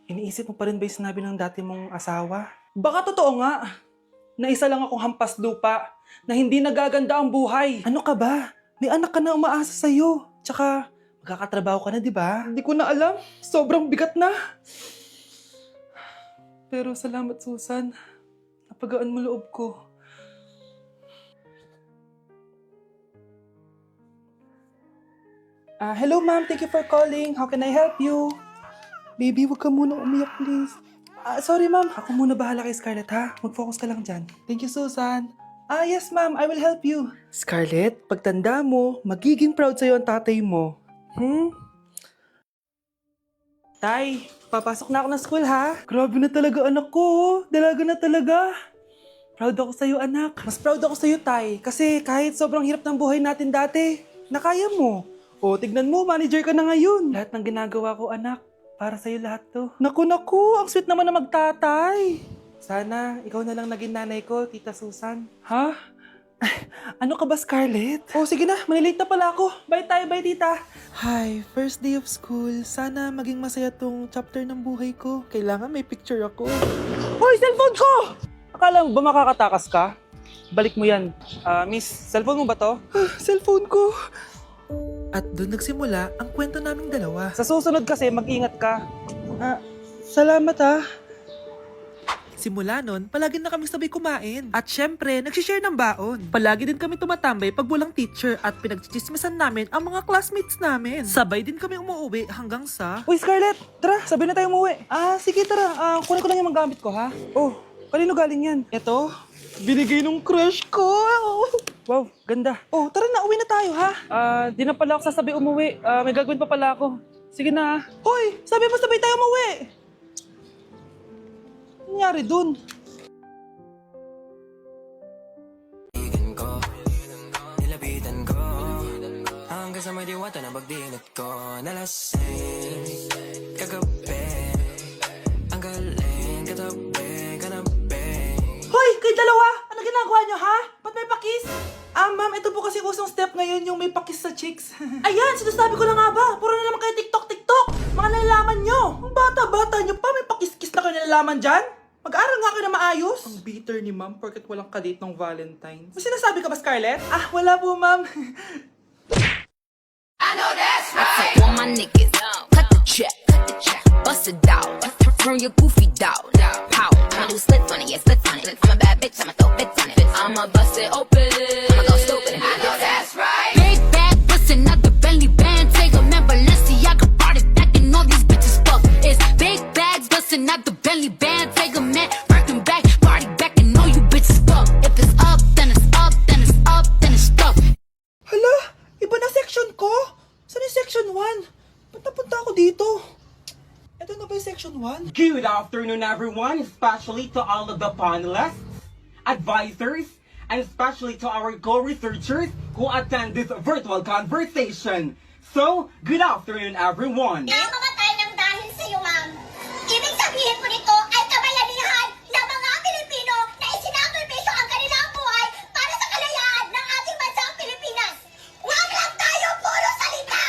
Iniisip mo pa rin ba yung sinabi ng dati mong asawa? Baka totoo nga, na isa lang akong hampas lupa, na hindi nagaganda ang buhay. Ano ka ba? May anak ka na umaasa sa'yo. Tsaka, magkakatrabaho ka na, di ba? Hindi ko na alam. Sobrang bigat na. Pero salamat, Susan. Napagaan mo loob ko. Hello, ma'am. Thank you for calling. How can I help you? Baby, wag ka muna umiyak, please. Sorry, ma'am. Ako muna bahala kay Scarlett, ha? Mag-focus ka lang dyan. Thank you, Susan. Yes, ma'am. I will help you. Scarlett, pagtanda mo, magiging proud sa'yo ang tatay mo. Tay, papasok na ako ng school, ha? Grabe na talaga anak ko, oh. Dalaga na talaga. Proud ako sa'yo, anak. Mas proud ako sa'yo, Tay. Kasi kahit sobrang hirap ng buhay natin dati, nakaya mo. O, tignan mo, manager ka na ngayon. Lahat ng ginagawa ko, anak, para sa'yo lahat to. Naku, ang sweet naman na magtatay. Sana, ikaw na lang naging nanay ko, Tita Susan. Ha? Ano ka ba, Scarlett? Oh, sige na, manilate na pala ako. Bye tayo, bye, Tita. Hi, first day of school. Sana maging masaya tong chapter ng buhay ko. Kailangan may picture ako. Hoy, cellphone ko! Akala mo ba makakatakas ka? Balik mo yan. Miss, cellphone mo ba to? Cellphone ko. At doon nagsimula ang kwento naming dalawa. Sa susunod kasi, mag-ingat ka. Salamat ha. Simula nun, palagi na kami sabay kumain. At syempre, nagsishare ng baon. Palagi din kami tumatambay pag walang teacher at pinagchichismisan namin ang mga classmates namin. Sabay din kami umuwi hanggang sa... Uy, Scarlett! Tara, sabay na tayo umuwi. Sige, tara. Kunin ko lang yung mga gamit ko, ha? Oh, kanino galing yan? Ito, binigay nung crush ko. Wow, ganda. Oh, tara na, uwi na tayo, ha? Di na pala ako sasabi umuwi. May gagawin pa pala ako. Sige na. Hoy, sabi mo sabay tayo umuwi. Ano nangyari dun? Nilapitan ko hanggang sa may diwata na pagdinat ko. Nalasing kagabi, ang galing katabi, kanabi. Hoy, kayo dalawa! Ano ginagawa nyo, ha? Ba't may pakis? Ma'am, ito po kasi usong step ngayon yung may pakis sa chicks. Ayan, sinasabi ko na nga ba? Puro na naman kayo TikTok! Mga nalalaman nyo! Ang bata-bata nyo pa, may pakis-kis na kayo nalalaman dyan? Mag-aral nga kayo na maayos. Ang bitter ni ma'am porket walang kadate ng Valentine's. May sinasabi ka ba, Scarlett? Wala po, ma'am. I know that's right. I all my niggas, cut the check, bust it out, turn your goofy dog, pow. I'ma do splits on it, yeah, splits on it. I'm a bad bitch, I'ma throw bits on it. I'ma bust it open, I'ma go stupid. I know that's right. Big bag, bustin' out the belly band, take a man, Balenciaga brought it back, and all these bitches fuck. It's big bags, bustin' out the belly band, take a man, working back, party back, and all you bitches fuck. If it's up, then it's up, then it's up, then it's stuck. Hala, iba na section ko. Saan yung section 1? Ba't napunta ako dito? Ito na ba yung section 1? Good afternoon, everyone, especially to all of the panelists, advisors, and especially to our co-researchers who attend this virtual conversation. So, good afternoon, everyone. Namamatay ng dahil sa iyo, ma'am. Ibig sabihin po nito ay kabayanihan ng mga Pilipino na isinakripisyo ang kanilang buhay para sa kalayaan ng ating bansang Pilipinas. Huwag lang tayo puro salita!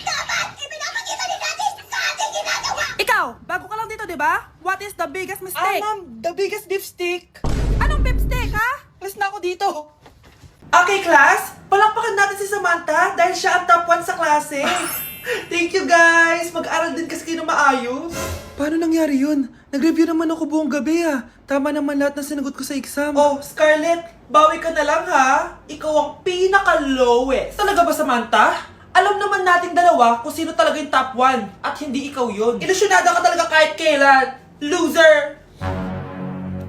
Dapat ipinapakita din natin sa ating ginagawa! Ikaw, bago ka lang dito, di ba? What is the biggest mistake? Ma'am, the biggest beef stick. Anong beef steak, ha? Alis na ako dito. Okay, class. Palakpakan natin si Samantha dahil siya ang top 1 sa klase. Thank you, guys. Mag-aral din kasi kayo na maayos. Paano nangyari yun? Nag-review naman ako buong gabi, Tama naman lahat ng sinagot ko sa exam. Oh, Scarlett, bawi ka na lang, ha? Ikaw ang pinaka-lowest. Talaga ba, Samantha? Alam naman nating dalawa kung sino talaga yung top 1 at hindi ikaw yun. Ilusyonada ka talaga kahit kailan. Loser!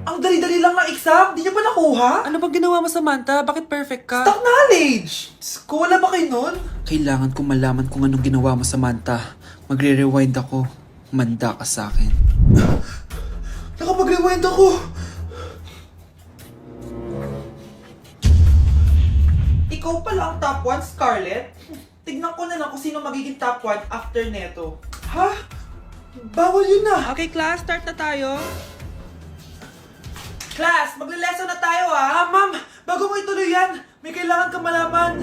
Ang dali-dali lang ng exam, di niya pa nakuha? Ano bang ginawa mo, Samantha? Bakit perfect ka? Stock knowledge! Ko, wala ba kayo nun? Kailangan kong malaman kung anong ginawa mo, Samantha. Magre-rewind ako. Manda ka sa akin. Nakapag-rewind ako! Ikaw pala ang top 1, Scarlett? Tignan ko na lang kung sino magiging top 1 after neto. Ha? Bawal yun na! Okay, class, start na tayo. Class, magle-lesson na tayo, ha? Ma'am, bago mo ituloy yan, may kailangan ka malaman.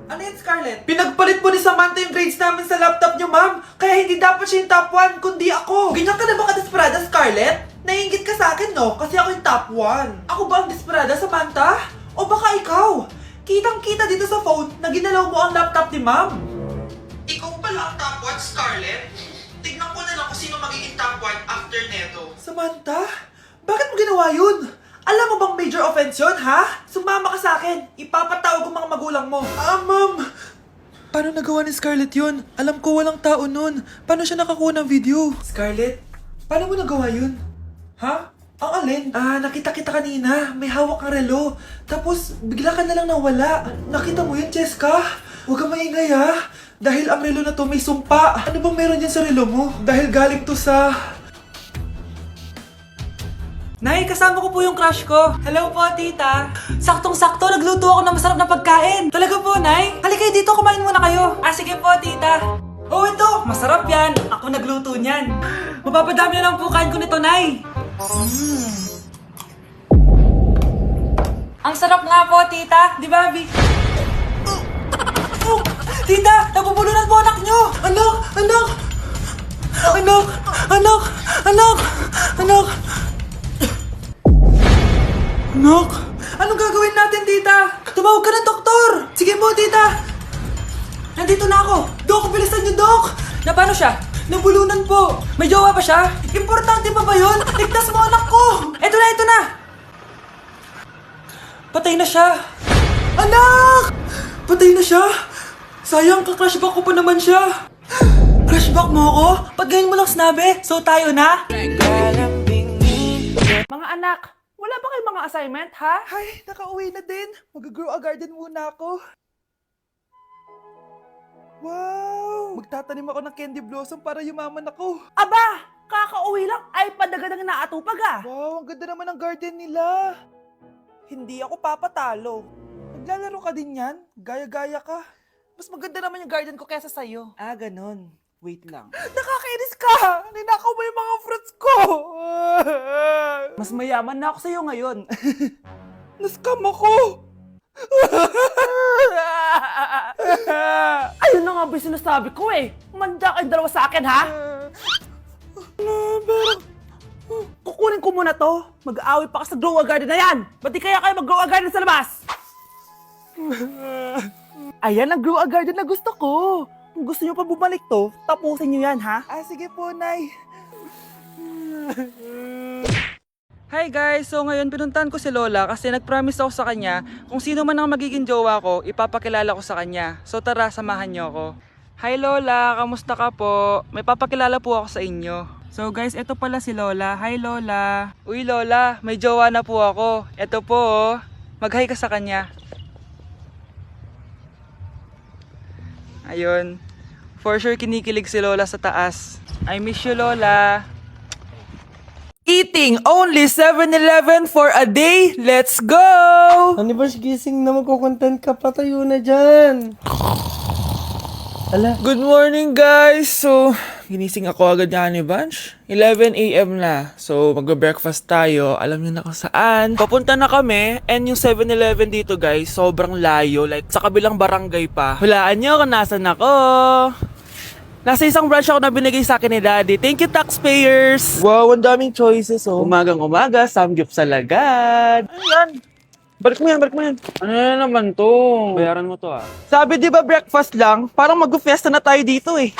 Ano yan, Scarlett? Pinagpalit po ni Samantha yung grades namin sa laptop niyo, ma'am. Kaya hindi dapat siya yung top 1, kundi ako. Ganyan ka na ba ka-desperada, Scarlett? Naiingit ka sa akin, no? Kasi ako yung top 1. Ako ba ang desperada, Samantha? O baka ikaw? Kitang-kita dito sa phone na ginalaw mo ang laptop ni ma'am. Ikaw pala ang top 1, Scarlett? Tignan ko na lang kung sino magiging top 1 after neto. Samantha? Bakit mo ginawa yun? Alam mo bang major offense yun, ha? Sumama ka sa akin. Ipapatawag ko mga magulang mo. Ma'am! Paano nagawa ni Scarlett yun? Alam ko walang tao nun. Paano siya nakakuha ng video? Scarlett, paano mo nagawa yun? Ha? Ang alin? Nakita kita kanina. May hawak kang relo. Tapos, bigla ka na lang nawala. Nakita mo yun, Cheska? Huwag kang maingay, ha? Dahil ang relo na to may sumpa. Ano bang meron yan sa relo mo? Dahil galing to sa... Nay, kasama ko po yung crush ko. Hello po, tita. Saktong-sakto, nagluto ako ng masarap na pagkain. Talaga po, Nay? Halika dito, kumain muna kayo. Sige po, tita. Oh, ito, masarap yan. Ako nagluto niyan. Mapapadami na lang po kain ko nito, Nay. Ang sarap nga po, tita. Di ba, Abby? Tita, nabubulunan po anak nyo. Anak! Anak! Anak! Anak! Anak! Anak! Anak! Anong gagawin natin, tita? Tumawag ka ng doktor! Sige po, tita! Nandito na ako! Dok, bilisan niyo, Dok! Na paano siya? Nabulunan po! May jowa pa siya? Importante pa ba yun? Ligtas mo anak ko! Ito na, ito na! Patay na siya! Anak! Patay na siya! Sayang, ka-crushback ko pa naman siya! Crushback mo ako? Ba't ganyan mo lang sinabi? So tayo na? Mga anak, wala ba kayong mga assignment, ha? Ay, nakauwi na din. Mag-grow a garden muna ako. Wow! Magtatanim ako ng candy blossom para yumaman ako. Aba, kakauwi lang ay padagadang naatupag, ah. Wow, ang ganda naman ng garden nila. Hindi ako papatalo. Maglalaro ka din yan? Gaya-gaya ka. Mas maganda naman yung garden ko kesa sa'yo. Ganon. Wait lang. Nakakainis ka! Ninakaw mo yung mga fruits ko! Mas mayaman na ako sa'yo ngayon. Nascam ako! Ayun na nga ba yung sinasabi ko eh! Manda kayong dalawa sa akin, ha? Kukunin ko muna to. Mag-aaway pa ka sa grow a garden na yan! Ba't di kaya kayo mag-grow a garden sa labas? Ayan ang grow a garden na gusto ko. Kung gusto nyo pa bumalik to, tapusin nyo yan, ha? Sige po, Nay. Hi guys! So ngayon pinuntahan ko si Lola kasi nag-promise ako sa kanya kung sino man ang magiging jowa ko, ipapakilala ko sa kanya. So tara, samahan niyo ako. Hi Lola! Kamusta ka po? May papakilala po ako sa inyo. So guys, ito pala si Lola. Hi Lola! Uy Lola, may jowa na po ako. Ito po oh. Mag-hi ka sa kanya. Ayun. For sure kinikilig si Lola sa taas. I miss you Lola! Eating only 7-Eleven for a day. Let's go! Ano ba gising na magkukontent ka? Patayo na dyan. Ala. Good morning guys! So, ginising ako agad nga ni Bunch. 11 a.m. na. So, magbe-breakfast tayo. Alam niyo na kung saan. Papunta na kami. And yung 7-Eleven dito guys, sobrang layo. Like, sa kabilang barangay pa. Hulaan niyo kung nasan ako. Nasa isang branch ako na binigay sa akin ni Daddy. Thank you, taxpayers! Wow, ang daming choices oh. Umagang-umaga, samgyup sa lagad. Ano yan? Balik mo yan, balik mo yan. Ano na naman to? Bayaran mo to ah. Sabi di ba breakfast lang? Parang mag-fiesta na tayo dito eh.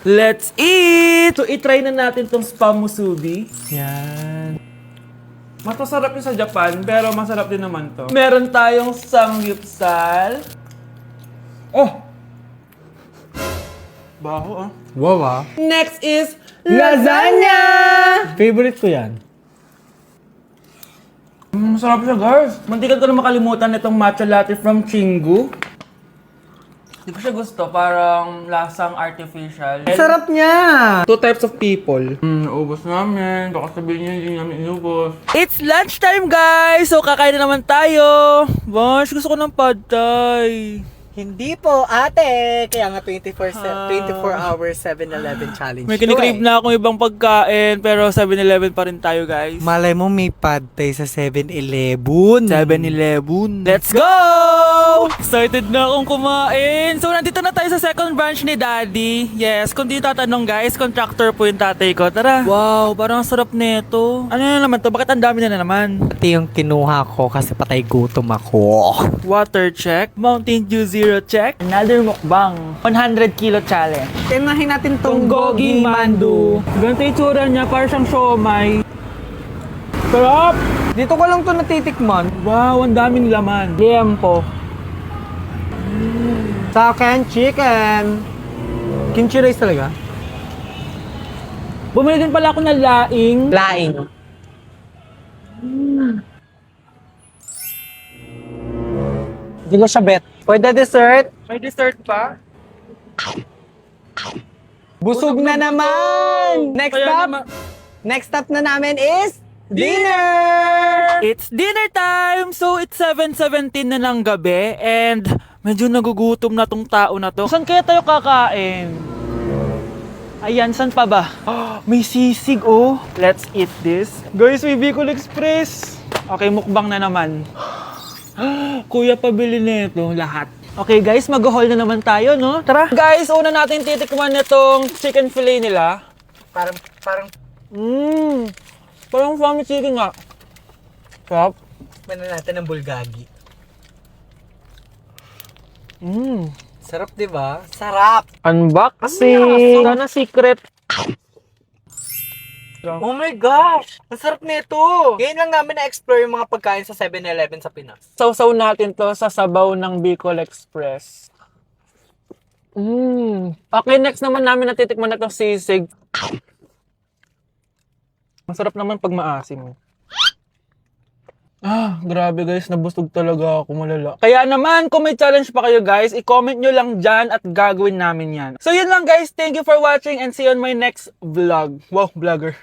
Let's eat! So, itry na natin tong spam musubi. Yan. Mas masarap yung sa Japan, pero masarap din naman to. Meron tayong samgyupsal. Oh! Baho ah. Wow ah. Next is Lasagna! Favorite ko yan. Masarap siya guys. Mantikan ko na makalimutan itong matcha latte from Chingu. Hindi ko siya gusto, parang lasang artificial. Sarap niya! Two types of people. Naubos namin. Baka sabihin niya hindi namin inubos. It's lunchtime guys! So kakain na naman tayo. Bosh, gusto ko ng pad thai. Hindi po, ate. Kaya nga 24 hours 7-Eleven challenge. May kinikrave na akong ibang pagkain, pero 7-Eleven pa rin tayo, guys. Malay mo may pad tayo sa 7-Eleven. 7-Eleven. Let's go! Excited na akong kumain. So, nandito na tayo sa second branch ni Daddy. Yes, kung di tatanong guys, contractor po yung tatay ko. Tara. Wow, parang ang sarap nito. Ano na naman to? Bakit ang dami na naman? Ito yung kinuha ko kasi patay gutom ako. Water check. Mountain Dew Zero check. Another mukbang. 100 kilo challenge. Tinahin natin Tong Gogi Mandu. Ganito yung tsura niya, parang siyang siomay. Sarap! Dito ko lang to natitikman. Wow, ang daming laman. Liempo. Sa akin, chicken. Kimchi rice talaga? Bumili din pala ako ng laing. Laing. Hindi ko siya bet. Pwede dessert? May dessert pa? Busog na naman! Next Kaya stop? naman- Next stop na namin is dinner! It's dinner time! So, it's 7:17 na ng gabi and medyo nagugutom na tong tao na to. Saan kaya tayo kakain? Ayan, saan pa ba? May sisig, oh. Let's eat this. Guys, may Bicol Express. Okay, mukbang na naman. Kuya, pabili nito lahat. Okay guys, mag-haul na naman tayo, no? Tara! Guys, una natin titikman nitong chicken fillet nila. Parang, Parang family chicken nga. Sarap. mana natin ng bulgagi. Mmm. Sarap, di ba? Sarap! Unboxing! Sana secret. Oh my gosh! Ang sarap nito! Ngayon lang namin na-explore yung mga pagkain sa 7-Eleven sa Pinas. Sausaw natin to sa sabaw ng Bicol Express. Okay, next naman namin natitikman na itong sisig. Masarap naman pag maasim. Grabe guys, nabusog talaga ako, malala. Kaya naman, kung may challenge pa kayo guys, i-comment nyo lang dyan at gagawin namin yan. So yun lang guys, thank you for watching and see you on my next vlog. Wow, vlogger.